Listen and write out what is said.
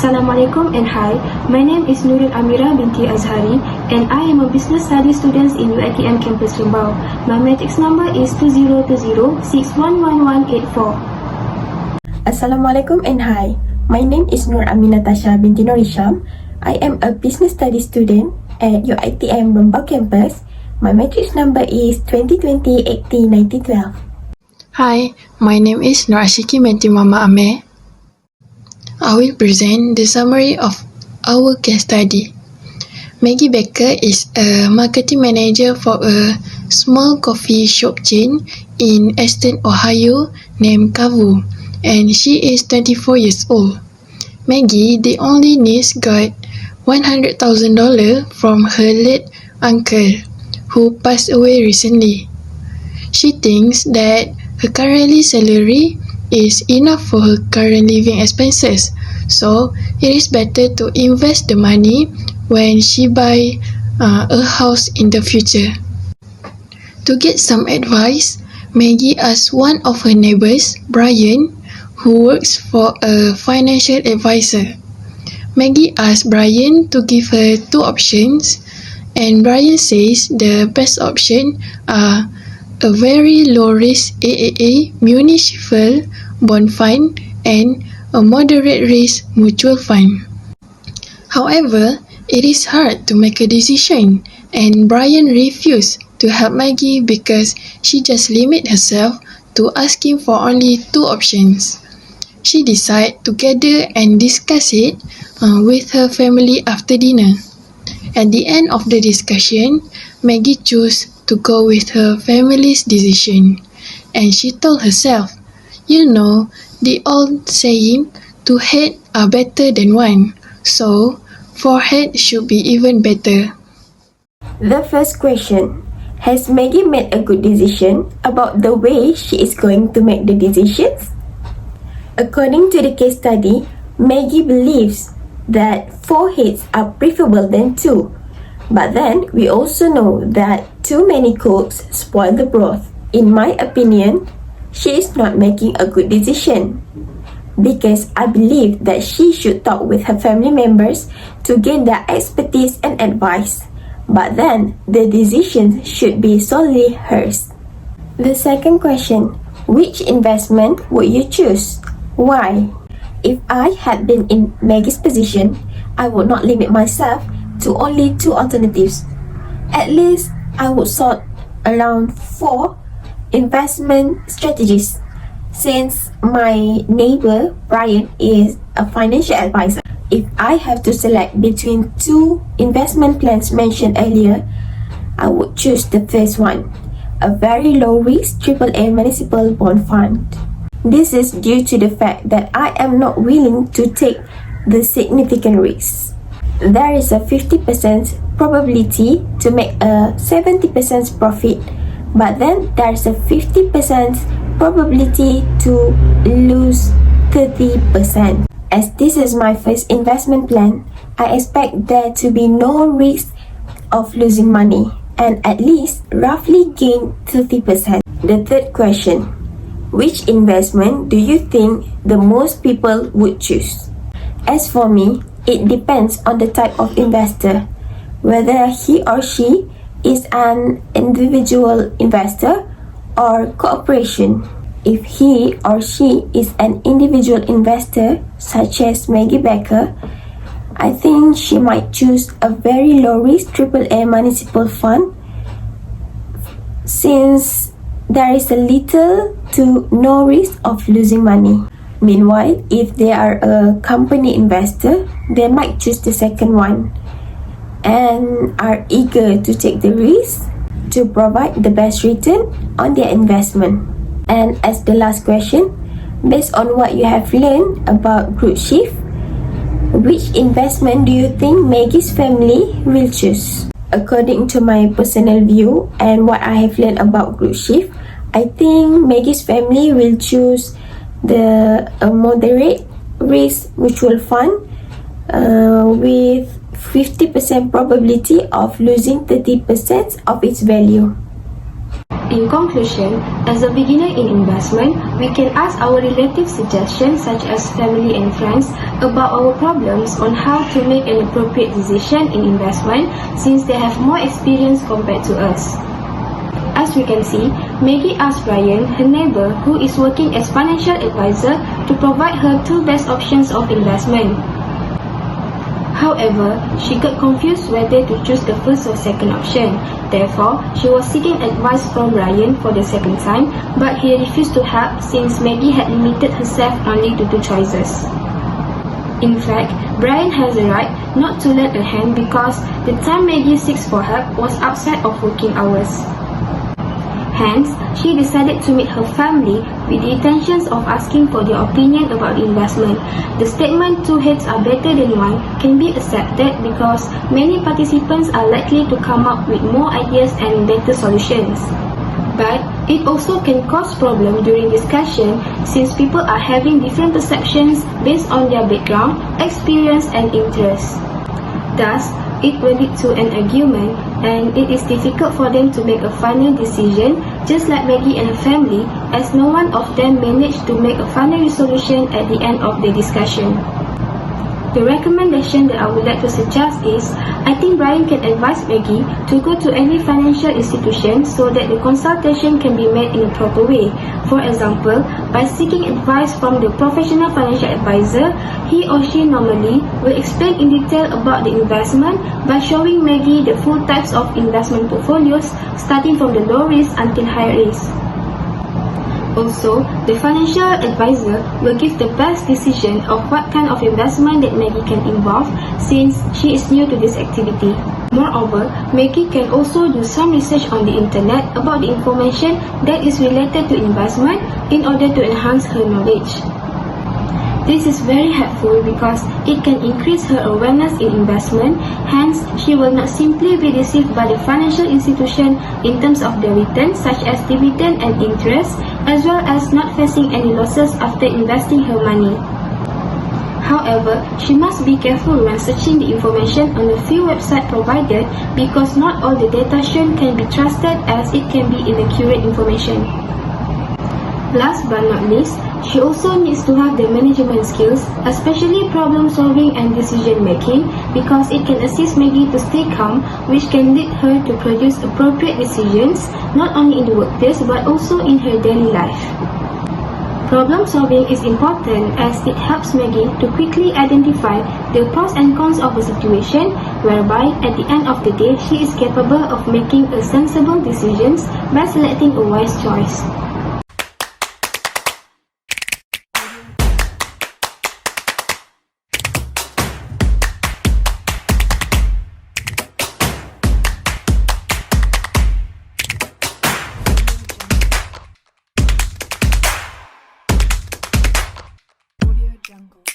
Assalamualaikum and hi. My name is Nurul Amira binti Azhari and I am a business studies student in UiTM campus Rembau. My matrix number is 2020611184. Assalamualaikum and hi. My name is Nur Amina Tasha binti Nur Hisham. I am a business studies student at UiTM Rembau campus. My matrix number is 2020-80-9012. Hi, my name is Nur Ashiki binti Mama Ameh. I will present the summary of our case study. Maggie Baker is a marketing manager for a small coffee shop chain in Eastern Ohio named Kavu, and she is 24 years old. Maggie, the only niece, got $100,000 from her late uncle, who passed away recently. She thinks that her current salary is enough for her current living expenses, so it is better to invest the money when she buy a house in the future. To get some advice, Maggie asked one of her neighbors, Brian, who works for a financial advisor. Maggie asked Brian to give her two options, and Brian says the best option are a very low-risk AAA municipal bond fund and a moderate-risk mutual fund. However, it is hard to make a decision, and Brian refused to help Maggie because she just limits herself to asking for only two options. She decided to gather and discuss it with her family after dinner. At the end of the discussion, Maggie chose to go with her family's decision, and she told herself, "You know, the old saying, two heads are better than one, so four heads should be even better." The first question: has Maggie made a good decision about the way she is going to make the decisions? According to the case study, Maggie believes that four heads are preferable than two. But then, we also know that too many cooks spoil the broth. In my opinion, she is not making a good decision, because I believe that she should talk with her family members to gain their expertise and advice. But then, the decision should be solely hers. The second question: which investment would you choose? Why? If I had been in Maggie's position, I would not limit myself to only two alternatives. At least, I would sort around 4 investment strategies. Since my neighbor, Brian, is a financial advisor, if I have to select between two investment plans mentioned earlier, I would choose the first one, a very low-risk AAA municipal bond fund. This is due to the fact that I am not willing to take the significant risks. There is a 50% probability to make a 70% profit, but then there's a 50% probability to lose 30%. As this is my first investment plan, I expect there to be no risk of losing money and at least roughly gain 30%. The third question: which investment do you think the most people would choose? As for me, it depends on the type of investor, whether he or she is an individual investor or corporation. If he or she is an individual investor, such as Maggie Baker, I think she might choose a very low-risk AAA municipal fund, since there is a little to no risk of losing money. Meanwhile, if they are a company investor, they might choose the second one and are eager to take the risk to provide the best return on their investment. And as the last question, based on what you have learned about group shift, which investment do you think Maggie's family will choose? According to my personal view and what I have learned about group shift, I think Maggie's family will choose the moderate risk mutual fund with 50% probability of losing 30% of its value. In conclusion, as a beginner in investment, we can ask our relative suggestions such as family and friends about our problems on how to make an appropriate decision in investment since they have more experience compared to us. As we can see, Maggie asked Brian, her neighbor who is working as financial advisor, to provide her two best options of investment. However, she got confused whether to choose the first or second option. Therefore, she was seeking advice from Brian for the second time, but he refused to help since Maggie had limited herself only to two choices. In fact, Brian has a right not to lend a hand because the time Maggie seeks for help was outside of working hours. Hence, she decided to meet her family with the intentions of asking for their opinion about the investment. The statement "two heads are better than one" can be accepted because many participants are likely to come up with more ideas and better solutions. But it also can cause problems during discussion since people are having different perceptions based on their background, experience, and interests. Thus, it will lead to an argument and it is difficult for them to make a final decision, just like Maggie and her family, as no one of them managed to make a final resolution at the end of the discussion. The recommendation that I would like to suggest is, I think Brian can advise Maggie to go to any financial institution so that the consultation can be made in a proper way. For example, by seeking advice from the professional financial advisor, he or she normally will explain in detail about the investment by showing Maggie the full types of investment portfolios, starting from the low risk until high risk. Also, the financial advisor will give the best decision of what kind of investment that Maggie can involve since she is new to this activity. Moreover, Maggie can also do some research on the internet about the information that is related to investment in order to enhance her knowledge. This is very helpful because it can increase her awareness in investment, hence she will not simply be deceived by the financial institution in terms of the returns such as dividend and interest, as well as not facing any losses after investing her money. However, she must be careful when searching the information on the few websites provided because not all the data shown can be trusted as it can be inaccurate information. Last but not least, she also needs to have the management skills, especially problem solving and decision making, because it can assist Maggie to stay calm, which can lead her to produce appropriate decisions, not only in the workplace but also in her daily life. Problem solving is important as it helps Maggie to quickly identify the pros and cons of a situation, whereby at the end of the day she is capable of making a sensible decisions by selecting a wise choice. Jungle.